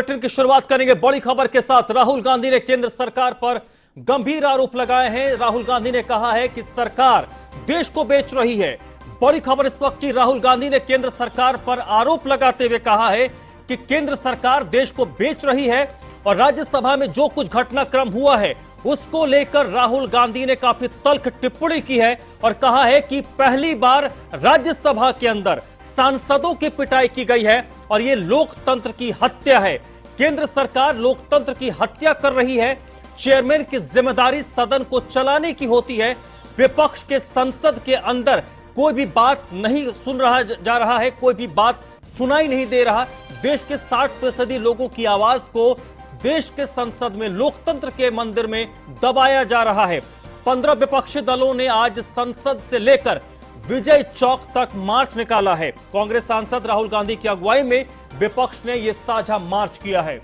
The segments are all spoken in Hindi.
बुलेटिन की शुरुआत करेंगे बड़ी खबर के साथ। राहुल गांधी ने केंद्र सरकार पर गंभीर आरोप लगाए हैं। राहुल गांधी ने कहा है कि सरकार देश को बेच रही है। बड़ी खबर इस वक्त की, राहुल गांधी ने केंद्र सरकार पर आरोप लगाते हुए कहा है कि केंद्र सरकार देश को बेच रही है और राज्यसभा में जो कुछ घटनाक्रम हुआ है उसको लेकर राहुल गांधी ने काफी तल्ख टिप्पणी की है और कहा है कि पहली बार राज्यसभा के अंदर सांसदों की पिटाई की गई है और यह लोकतंत्र की हत्या है। केंद्र सरकार लोकतंत्र की हत्या कर रही है। चेयरमैन की जिम्मेदारी सदन को चलाने की होती है। विपक्ष के संसद के अंदर कोई भी बात नहीं सुन रहा जा रहा है, कोई भी बात सुनाई नहीं दे रहा। देश के 60% लोगों की आवाज को देश के संसद में, लोकतंत्र के मंदिर में दबाया जा रहा है। 15 विपक्षी दलों ने आज संसद से लेकर विजय चौक तक मार्च निकाला है। कांग्रेस सांसद राहुल गांधी की अगुवाई में विपक्ष ने यह साझा मार्च किया है।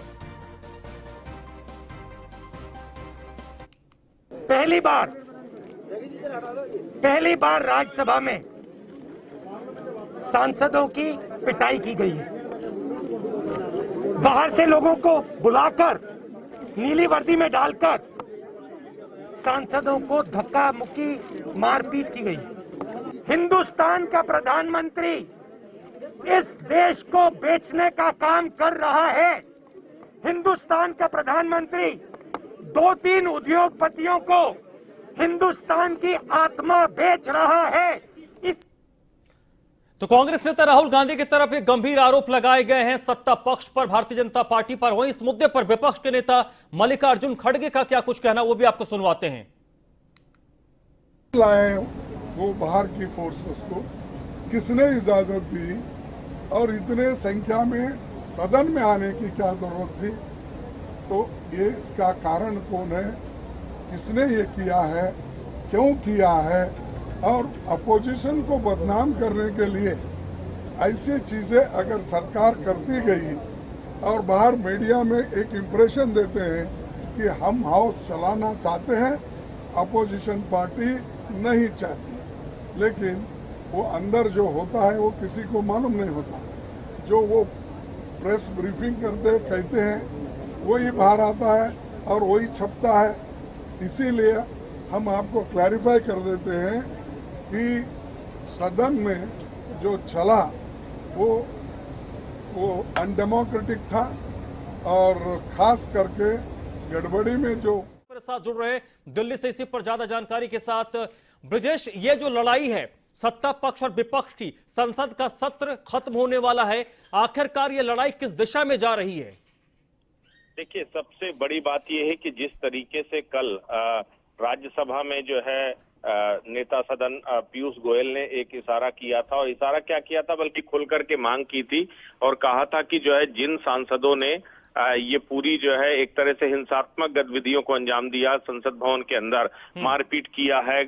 पहली बार राज्यसभा में सांसदों की पिटाई की गई है। बाहर से लोगों को बुलाकर नीली वर्दी में डालकर सांसदों को धक्का मुक्की मारपीट की गई। हिंदुस्तान का प्रधानमंत्री इस देश को बेचने का काम कर रहा है। हिंदुस्तान का प्रधानमंत्री 2-3 उद्योगपतियों को हिंदुस्तान की आत्मा बेच रहा है। तो कांग्रेस नेता राहुल गांधी की तरफ एक गंभीर आरोप लगाए गए हैं सत्ता पक्ष पर, भारतीय जनता पार्टी पर। वहीं इस मुद्दे पर विपक्ष के नेता मल्लिकार्जुन खड़गे का क्या कुछ कहना, वो भी आपको सुनवाते हैं। लाए वो बाहर की फोर्सेस को किसने इजाजत दी और इतने संख्या में सदन में आने की क्या जरूरत थी? तो ये इसका कारण कौन है, किसने ये किया है, क्यों किया है? और अपोजिशन को बदनाम करने के लिए ऐसी चीजें अगर सरकार करती गई और बाहर मीडिया में एक इम्प्रेशन देते हैं कि हम हाउस चलाना चाहते हैं, अपोजिशन पार्टी नहीं चाहती, लेकिन वो अंदर जो होता है वो किसी को मालूम नहीं होता। जो वो प्रेस ब्रीफिंग करते कहते हैं वही बाहर आता है और वही छपता है। इसीलिए हम आपको क्लैरिफाई कर देते हैं कि सदन में जो चला वो अनडेमोक्रेटिक था और खास करके गड़बड़ी में जो मेरे साथ जुड़ रहे दिल्ली से इसी पर ज्यादा जानकारी के साथ ब्रजेश, ये जो लड़ाई है सत्ता पक्ष और विपक्ष की, संसद का सत्र खत्म होने वाला है, आखिरकार ये लड़ाई किस दिशा में जा रही है? देखिए, सबसे बड़ी बात यह है कि जिस तरीके से कल राज्यसभा में जो है नेता सदन पीयूष गोयल ने एक इशारा किया था, और इशारा क्या किया था बल्कि खुल करके मांग की थी और कहा था कि जो है जिन सांसदों ने ये पूरी जो है एक तरह से हिंसात्मक गतिविधियों को अंजाम दिया, संसद भवन के अंदर मारपीट किया है,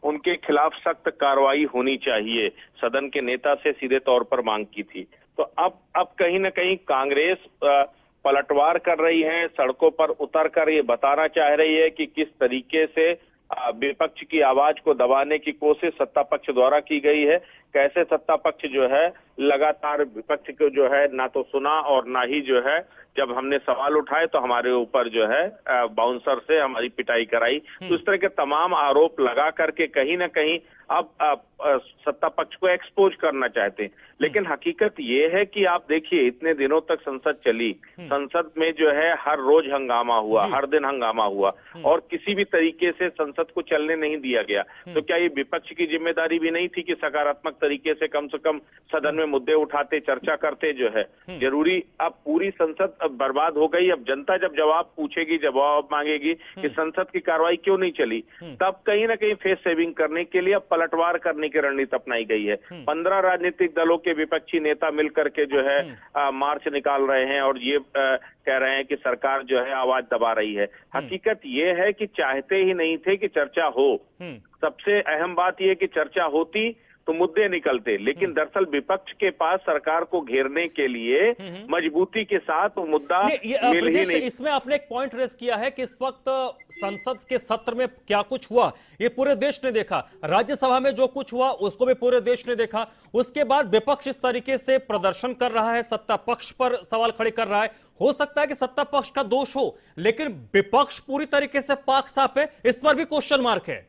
उनके खिलाफ सख्त कार्रवाई होनी चाहिए, सदन के नेता से सीधे तौर पर मांग की थी। तो अब कहीं ना कहीं कांग्रेस पलटवार कर रही है, सड़कों पर उतर कर ये बताना चाह रही है कि किस तरीके से विपक्ष की आवाज को दबाने की कोशिश सत्ता पक्ष द्वारा की गई है, कैसे सत्ता पक्ष जो है लगातार विपक्ष को जो है ना तो सुना और ना ही जो है जब हमने सवाल उठाए तो हमारे ऊपर जो है बाउंसर से हमारी पिटाई कराई। तो इस तरह के तमाम आरोप लगा करके कहीं ना कहीं अब सत्ता पक्ष को एक्सपोज करना चाहते हैं। लेकिन हकीकत ये है कि आप देखिए, इतने दिनों तक संसद चली, संसद में जो है हर रोज हंगामा हुआ, हर दिन हंगामा हुआ और किसी भी तरीके से संसद को चलने नहीं दिया गया। तो क्या ये विपक्ष की जिम्मेदारी भी नहीं थी कि सकारात्मक तरीके से कम कम सदन में मुद्दे उठाते, चर्चा करते? जो है जरूरी, अब पूरी संसद अब बर्बाद हो गई। अब जनता जब जवाब पूछेगी, जवाब मांगेगी कि संसद की कार्रवाई क्यों नहीं चली, तब कहीं ना कहीं फेस सेविंग करने के लिए अब पलटवार करने की रणनीति अपनाई गई है। 15 राजनीतिक दलों के विपक्षी नेता मिलकर के जो है मार्च निकाल रहे हैं और ये कह रहे हैं कि सरकार जो है आवाज दबा रही है। हकीकत ये है कि चाहते ही नहीं थे कि चर्चा हो। सबसे अहम बात यह कि चर्चा होती तो मुद्दे निकलते, लेकिन दरअसल विपक्ष के पास सरकार को घेरने के लिए मजबूती के साथ वो मुद्दा ये मिल ही ब्रजेश, नहीं। इसमें आपने एक पॉइंट रेस किया है कि इस वक्त संसद के सत्र में क्या कुछ हुआ ये पूरे देश ने देखा, राज्यसभा में जो कुछ हुआ उसको भी पूरे देश ने देखा। उसके बाद विपक्ष इस तरीके से प्रदर्शन कर रहा है, सत्ता पक्ष पर सवाल खड़े कर रहा है। हो सकता है कि सत्ता पक्ष का दोष हो, लेकिन विपक्ष पूरी तरीके से पाक साफ है, इस पर भी क्वेश्चन मार्क है।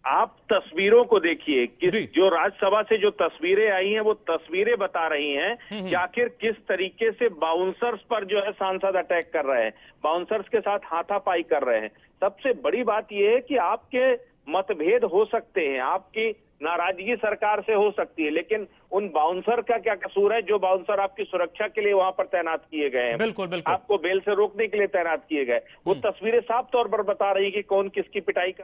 आप तस्वीरों को देखिए, जी। जो राज्यसभा से जो तस्वीरें आई हैं वो तस्वीरें बता रही हैं कि आखिर किस तरीके से बाउंसर्स पर जो है सांसद अटैक कर रहे हैं, बाउंसर्स के साथ हाथापाई कर रहे हैं। सबसे बड़ी बात यह है कि आपके मतभेद हो सकते हैं, आपकी नाराजगी सरकार से हो सकती है, लेकिन उन बाउंसर का क्या कसूर है जो बाउंसर आपकी सुरक्षा के लिए वहां पर तैनात किए गए हैं, बिल्कुल बिल्कुल, आपको बेल से रोकने के लिए तैनात किए गए। वो तस्वीरें साफ तौर पर बता रही कि कौन किसकी पिटाई कर।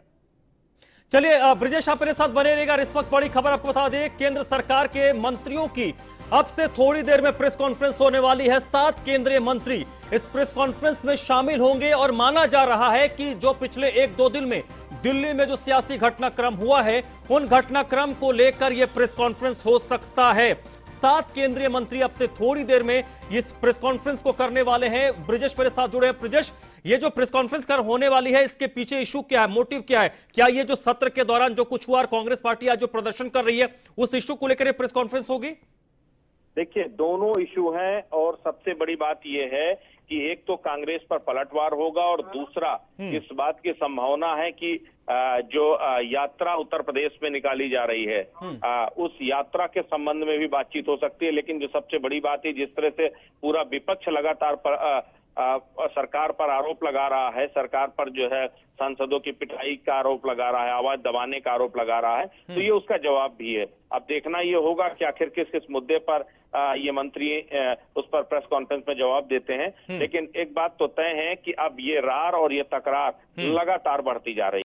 चलिए ब्रजेश आप मेरे साथ बने रहिएगा। इस वक्त बड़ी खबर आपको बता दें, केंद्र सरकार के मंत्रियों की अब से थोड़ी देर में प्रेस कॉन्फ्रेंस होने वाली है। 7 केंद्रीय मंत्री इस प्रेस कॉन्फ्रेंस में शामिल होंगे और माना जा रहा है कि जो पिछले 1-2 दिन में दिल्ली में जो सियासी घटनाक्रम हुआ है, उन घटनाक्रम को लेकर यह प्रेस कॉन्फ्रेंस हो सकता है। 7 केंद्रीय मंत्री अब से थोड़ी देर में इस प्रेस कॉन्फ्रेंस को करने वाले हैं। ब्रजेश मेरे साथ जुड़े हैं। ब्रजेश, ये जो प्रेस कॉन्फ्रेंस कर होने वाली है, इसके पीछे इशू क्या है, मोटिव क्या है? क्या ये जो सत्र के दौरान जो कुछ हुआ और कांग्रेस पार्टी आज जो प्रदर्शन कर रही है, उस इशू को लेकर ये प्रेस कॉन्फ्रेंस होगी? देखिए, दोनों इशू हैं और सबसे बड़ी बात यह है कि एक तो कांग्रेस पर पलटवार होगा और दूसरा इस बात की संभावना है कि जो यात्रा उत्तर प्रदेश में निकाली जा रही है, उस यात्रा के संबंध में भी बातचीत हो सकती है। लेकिन जो सबसे बड़ी बात है, जिस तरह से पूरा विपक्ष लगातार सरकार पर आरोप लगा रहा है, सरकार पर जो है सांसदों की पिटाई का आरोप लगा रहा है, आवाज दबाने का आरोप लगा रहा है, तो ये उसका जवाब भी है। अब देखना ये होगा कि आखिर किस किस मुद्दे पर ये मंत्री उस पर प्रेस कॉन्फ्रेंस में जवाब देते हैं। लेकिन एक बात तो तय है कि अब ये रार और ये तकरार लगातार बढ़ती जा रही है।